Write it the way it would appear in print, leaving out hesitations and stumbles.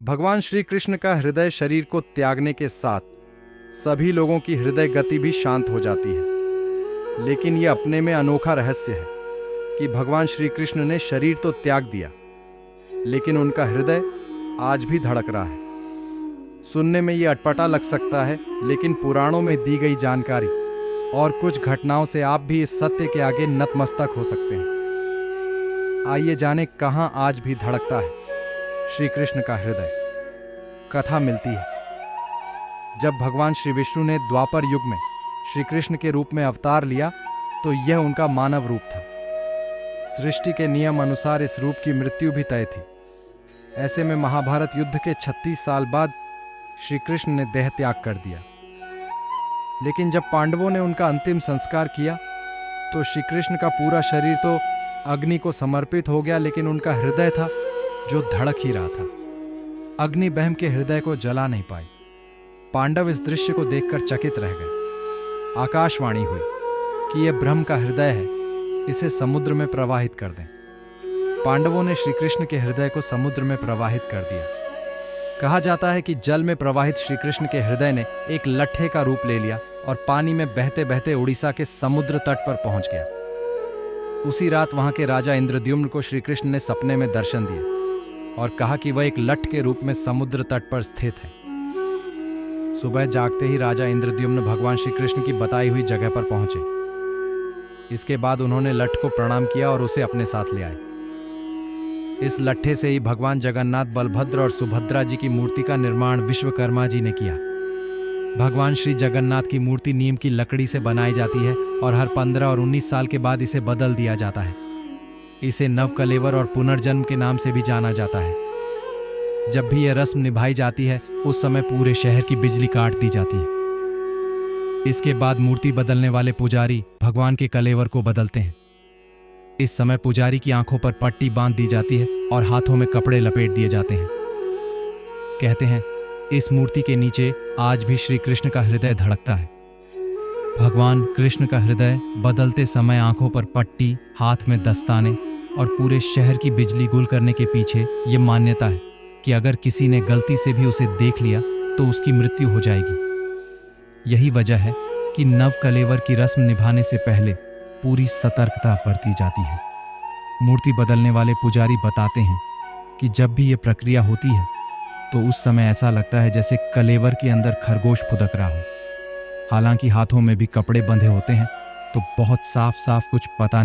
भगवान श्री कृष्ण का हृदय शरीर को त्यागने के साथ सभी लोगों की हृदय गति भी शांत हो जाती है। लेकिन यह अपने में अनोखा रहस्य है कि भगवान श्री कृष्ण ने शरीर तो त्याग दिया, लेकिन उनका हृदय आज भी धड़क रहा है। सुनने में यह अटपटा लग सकता है, लेकिन पुराणों में दी गई जानकारी और कुछ घटनाओं से आप भी इस सत्य के आगे नतमस्तक हो सकते हैं। आइए जानें कहां आज भी धड़कता है श्री कृष्ण का हृदय। कथा मिलती है, जब भगवान श्री विष्णु ने द्वापर युग में श्री कृष्ण के रूप में अवतार लिया तो यह उनका मानव रूप था। सृष्टि के नियम अनुसार इस रूप की मृत्यु भी तय थी। ऐसे में महाभारत युद्ध के 36 साल बाद श्री कृष्ण ने देह त्याग कर दिया। लेकिन जब पांडवों ने उनका अंतिम संस्कार किया तो श्री कृष्ण का पूरा शरीर तो अग्नि को समर्पित हो गया, लेकिन उनका हृदय था जो धड़क ही रहा था। अग्नि बहम के हृदय को जला नहीं पाई। पांडव इस दृश्य को देखकर चकित रह गए। आकाशवाणी हुई कि यह ब्रह्म का हृदय है, इसे समुद्र में प्रवाहित कर दें। पांडवों ने श्री कृष्ण के हृदय को समुद्र में प्रवाहित कर दिया। कहा जाता है कि जल में प्रवाहित श्री कृष्ण के हृदय ने एक लट्ठे का रूप ले लिया और पानी में बहते बहते उड़ीसा के समुद्र तट पर पहुंच गया। उसी रात वहां के राजा इंद्रद्युम्न को श्री कृष्ण ने सपने में दर्शन दिए और कहा कि वह एक लट्ठ के रूप में समुद्र तट पर स्थित है। सुबह जागते ही राजा इंद्रद्युम्न भगवान श्री कृष्ण की बताई हुई जगह पर पहुंचे। इसके बाद उन्होंने लट्ठ को प्रणाम किया और उसे अपने साथ ले आए। इस लट्ठे से ही भगवान जगन्नाथ, बलभद्र और सुभद्रा जी की मूर्ति का निर्माण विश्वकर्मा जी ने किया। भगवान श्री जगन्नाथ की मूर्ति नीम की लकड़ी से बनाई जाती है और हर 15 और 19 साल के बाद इसे बदल दिया जाता है। इसे नवकलेवर और पुनर्जन्म के नाम से भी जाना जाता है। जब भी यह रस्म निभाई जाती है उस समय पूरे शहर की बिजली काट दी जाती है। इसके बाद मूर्ति बदलने वाले पुजारी भगवान के कलेवर को बदलते हैं। इस समय पुजारी की आंखों पर पट्टी बांध दी जाती है और हाथों में कपड़े लपेट दिए जाते हैं। कहते हैं इस मूर्ति के नीचे आज भी श्री कृष्ण का हृदय धड़कता है। भगवान कृष्ण का हृदय बदलते समय आंखों पर पट्टी, हाथ में दस्ताने और पूरे शहर की बिजली गुल करने के पीछे ये मान्यता है कि अगर किसी ने गलती से भी उसे देख लिया तो उसकी मृत्यु हो जाएगी। यही वजह है कि नव कलेवर की रस्म निभाने से पहले पूरी सतर्कता बरती जाती है। मूर्ति बदलने वाले पुजारी बताते हैं कि जब भी ये प्रक्रिया होती है तो उस समय ऐसा लगता है जैसे कलेवर के अंदर खरगोश फुदक रहा हो। हालांकि हाथों में भी कपड़े बंधे होते हैं तो बहुत साफ साफ कुछ पता